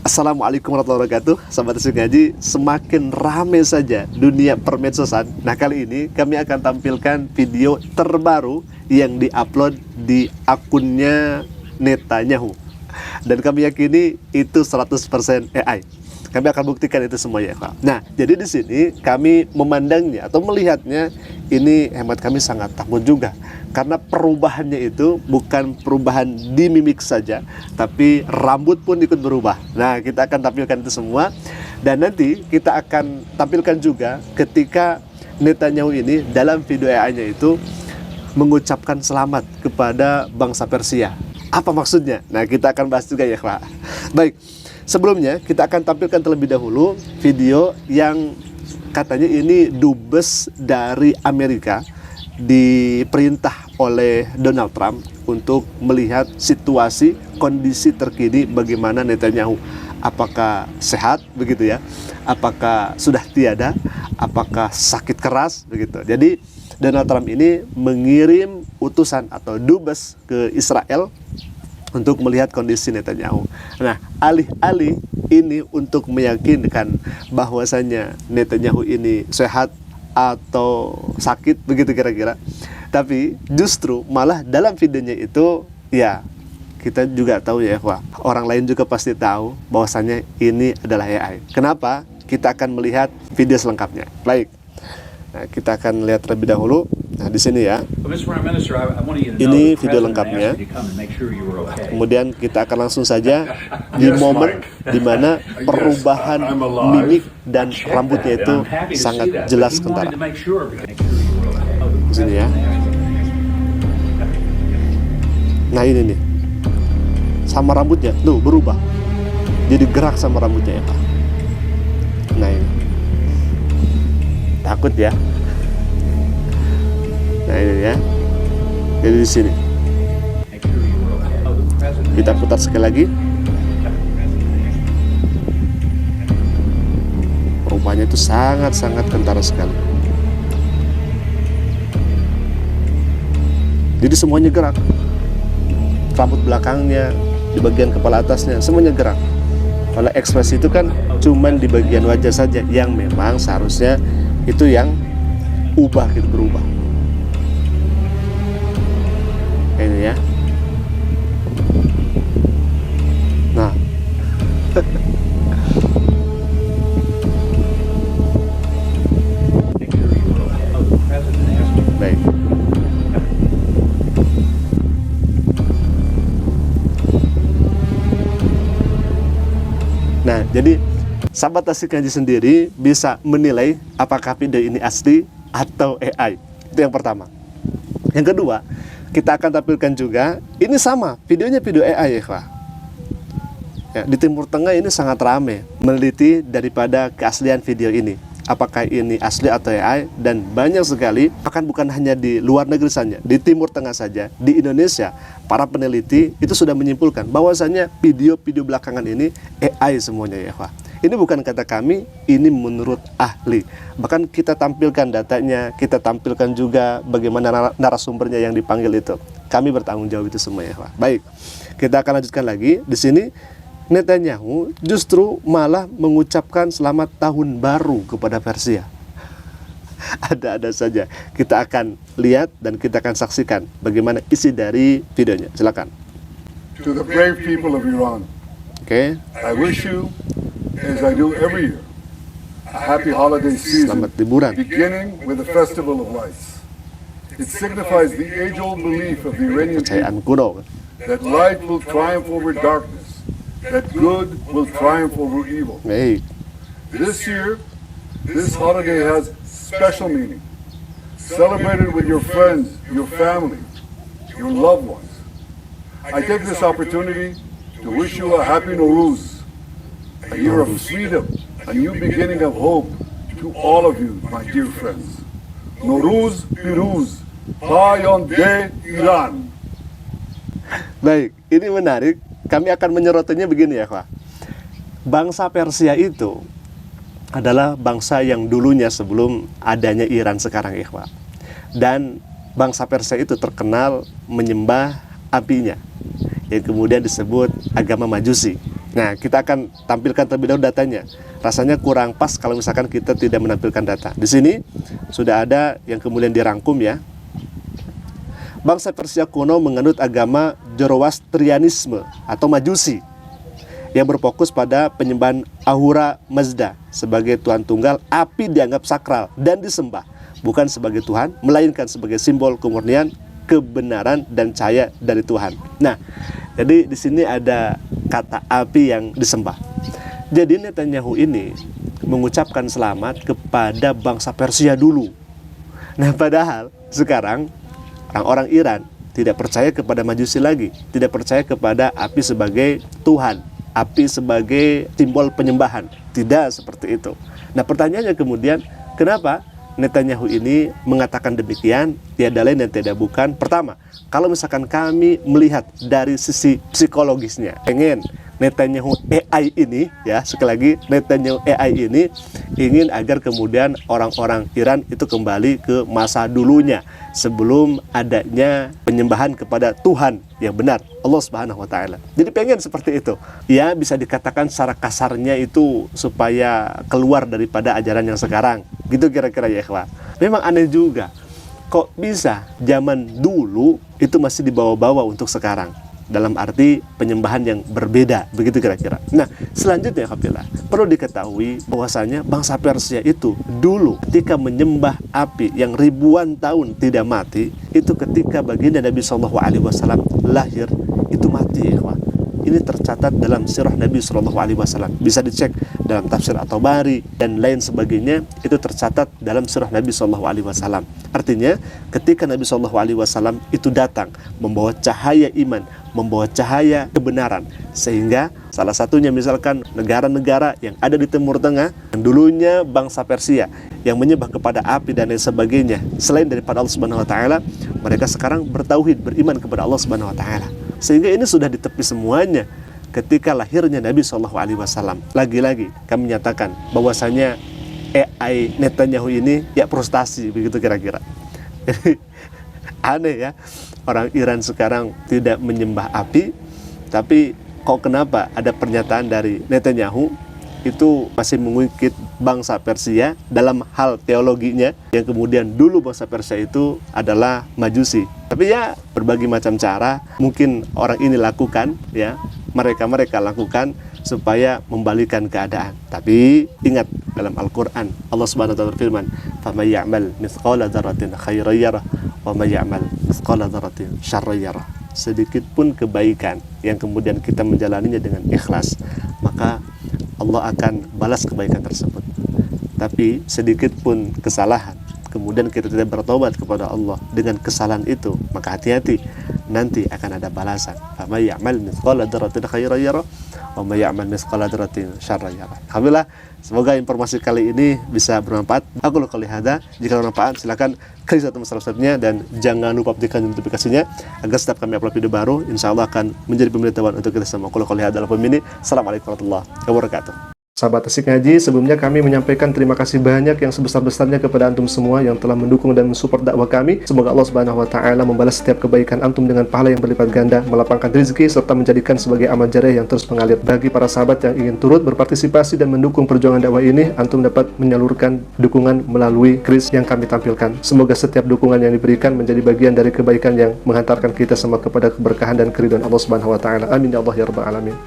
Assalamualaikum warahmatullahi wabarakatuh. Sahabat Asik Ngaji, semakin rame saja dunia permedsosan. Nah, kali ini kami akan tampilkan video terbaru yang diupload di akunnya Netanyahu. Dan kami yakini itu 100% AI. Kami akan buktikan itu semuanya, Pak. Nah, jadi di sini kami memandangnya atau melihatnya, ini hemat kami sangat takut juga. Karena perubahannya itu bukan perubahan di mimik saja, tapi rambut pun ikut berubah. Nah, kita akan tampilkan itu semua. Dan nanti kita akan tampilkan juga ketika Netanyahu ini dalam video AI-nya itu mengucapkan selamat kepada bangsa Persia. Apa maksudnya? Nah, kita akan bahas juga ya, Pak. Baik. Sebelumnya kita akan tampilkan terlebih dahulu video yang katanya ini dubes dari Amerika diperintah oleh Donald Trump untuk melihat situasi kondisi terkini bagaimana Netanyahu. Apakah sehat begitu ya? Apakah sudah tiada? Apakah sakit keras begitu? Jadi Donald Trump ini mengirim utusan atau dubes ke Israel untuk melihat kondisi Netanyahu. Nah, alih-alih ini untuk meyakinkan bahwasanya Netanyahu ini sehat atau sakit begitu kira-kira, tapi justru malah dalam videonya itu ya kita juga tahu ya, wah, orang lain juga pasti tahu bahwasanya ini adalah AI. Kenapa? Kita akan melihat video selengkapnya. Baik. Nah, kita akan lihat terlebih dahulu. Nah, di sini ya. Ini video lengkapnya. Kemudian kita akan langsung saja di momen di mana perubahan mimik dan rambutnya itu sangat jelas kentara. Di sini ya. Nah, ini nih. Sama rambutnya tuh berubah. Jadi gerak sama rambutnya ya, Pak. Nah, ini. Takut ya. Nah, ini ya. Jadi di sini. Kita putar sekali lagi. Perubahannya itu sangat-sangat kentara sekali. Jadi semuanya gerak. Rambut belakangnya, di bagian kepala atasnya, semuanya gerak. Kalau ekspresi itu kan cuman di bagian wajah saja yang memang seharusnya itu yang ubah gitu, berubah. Ini ya. Nah. Baik. Nah, jadi sahabat Asik Ngaji sendiri bisa menilai apakah video ini asli atau AI. Itu yang pertama. Yang kedua, kita akan tampilkan juga, ini sama, videonya video AI ya, Pak. Ya, di Timur Tengah ini sangat ramai meneliti daripada keaslian video ini. Apakah ini asli atau AI, dan banyak sekali, bahkan bukan hanya di luar negeri saja, di Timur Tengah saja, di Indonesia, para peneliti itu sudah menyimpulkan bahwasanya video-video belakangan ini AI semuanya ya, Pak. Ini bukan kata kami, ini menurut ahli. Bahkan kita tampilkan datanya, kita tampilkan juga bagaimana narasumbernya yang dipanggil itu. Kami bertanggung jawab itu semua ya, Pak. Baik, kita akan lanjutkan lagi. Di sini Netanyahu justru malah mengucapkan selamat tahun baru kepada Persia. Ada-ada saja. Kita akan lihat dan kita akan saksikan bagaimana isi dari videonya. Silakan. To the brave people of Iran, I wish you, as I do every year, a happy holiday season, Selamat liburan. beginning with the Festival of Lights. It signifies the age-old belief of the Iranian Kepercayaan people kuno. that light will triumph over darkness, that good will triumph over evil. Baik. This year, this holiday has special meaning. Celebrate it with your friends, your family, your loved ones. I take this opportunity to wish you a happy Nowruz, a year of freedom, a new beginning of hope to all of you, my dear friends. Nowruz Piruz, Payonde Iran. Baik, ini menarik. Kami akan menyerotinya begini ya, Pak. Bangsa Persia itu adalah bangsa yang dulunya sebelum adanya Iran sekarang ya, Pak. Dan bangsa Persia itu terkenal menyembah apinya, yang kemudian disebut agama Majusi. Nah, kita akan tampilkan terlebih dahulu datanya. Rasanya kurang pas kalau misalkan kita tidak menampilkan data. Di sini sudah ada yang kemudian dirangkum ya. Bangsa Persia kuno menganut agama Zoroastrianisme atau Majusi yang berfokus pada penyembahan Ahura Mazda sebagai Tuhan tunggal. Api dianggap sakral dan disembah, bukan sebagai Tuhan, melainkan sebagai simbol kemurnian, kebenaran, dan cahaya dari Tuhan. Nah, jadi di sini ada kata api yang disembah. Jadi Netanyahu ini mengucapkan selamat kepada bangsa Persia dulu. Nah, padahal sekarang orang-orang Iran tidak percaya kepada Majusi lagi, tidak percaya kepada api sebagai Tuhan, api sebagai simbol penyembahan. Tidak seperti itu. Nah, pertanyaannya kemudian, kenapa Netanyahu ini mengatakan demikian? Tiada lain dan tidak bukan. Pertama, kalau misalkan kami melihat dari sisi psikologisnya, pengen Netanyahu AI ini, ya sekali lagi, Netanyahu AI ini ingin agar kemudian orang-orang Iran itu kembali ke masa dulunya sebelum adanya penyembahan kepada Tuhan yang benar, Allah Subhanahu wa Ta'ala. Jadi pengen seperti itu. Ya, bisa dikatakan secara kasarnya itu supaya keluar daripada ajaran yang sekarang. Gitu kira-kira ya, ikhwah. Memang aneh juga. Kok bisa zaman dulu itu masih dibawa-bawa untuk sekarang? Dalam arti penyembahan yang berbeda, begitu kira-kira. Nah, selanjutnya Khafillah, perlu diketahui bahwasanya bangsa Persia itu dulu ketika menyembah api yang ribuan tahun tidak mati, itu ketika baginda Nabi SAW lahir itu mati, ikhwah. Ini tercatat dalam sirah Nabi SAW. Bisa dicek dalam tafsir At-Tabari dan lain sebagainya, itu tercatat dalam sirah Nabi SAW. Artinya, ketika Nabi SAW itu datang membawa cahaya iman, membawa cahaya kebenaran, sehingga salah satunya misalkan negara-negara yang ada di Timur Tengah yang dulunya bangsa Persia yang menyembah kepada api dan lain sebagainya selain daripada Allah Subhanahu wa Ta'ala, mereka sekarang bertauhid, beriman kepada Allah Subhanahu wa Ta'ala. Sehingga ini sudah ditepi semuanya ketika lahirnya Nabi SAW. Lagi-lagi kami nyatakan bahwasanya AI Netanyahu ini ya frustasi, begitu kira-kira. Aneh ya, orang Iran sekarang tidak menyembah api, tapi kok kenapa ada pernyataan dari Netanyahu itu masih mengungkit bangsa Persia dalam hal teologinya, yang kemudian dulu bangsa Persia itu adalah Majusi. Tapi ya berbagai macam cara mungkin orang ini lakukan, ya mereka lakukan supaya membalikan keadaan. Tapi ingat, dalam Al-Quran Allah Subhanahu wa Ta'ala berfirman, "Faman ya'mal mithqala dzarratin khairan yarah wa may ya'mal mithqala dzarratin syarran yarah." Sedikit pun kebaikan yang kemudian kita menjalaninya dengan ikhlas, maka Allah akan balas kebaikan tersebut. Tapi sedikit pun kesalahan, kemudian kita tidak bertobat kepada Allah dengan kesalahan itu, maka hati-hati, nanti akan ada balasan. Faman ya'mal mithqala dzarratin khairan yarah wa may ya'mal mithqala dzarratin syarran yarah. Alhamdulillah, semoga informasi kali ini bisa bermanfaat. Aku qouli hadza, jika bermanfaat silakan klik satu masalah-masalahnya dan jangan lupa aktifkan notifikasinya agar setiap kami upload video baru, insyaallah akan menjadi pemberitahuan untuk kita semua. Aku qouli hadza. Assalamualaikum warahmatullahi wabarakatuh. Sahabat Asik Ngaji, sebelumnya kami menyampaikan terima kasih banyak yang sebesar-besarnya kepada antum semua yang telah mendukung dan mensupport dakwah kami. Semoga Allah Subhanahu wa Ta'ala membalas setiap kebaikan antum dengan pahala yang berlipat ganda, melapangkan rezeki serta menjadikan sebagai amal jariah yang terus mengalir. Bagi para sahabat yang ingin turut berpartisipasi dan mendukung perjuangan dakwah ini, antum dapat menyalurkan dukungan melalui kris yang kami tampilkan. Semoga setiap dukungan yang diberikan menjadi bagian dari kebaikan yang menghantarkan kita semua kepada keberkahan dan keridhaan Allah Subhanahu wa Ta'ala. Amin ya Allah ya rabbal alamin.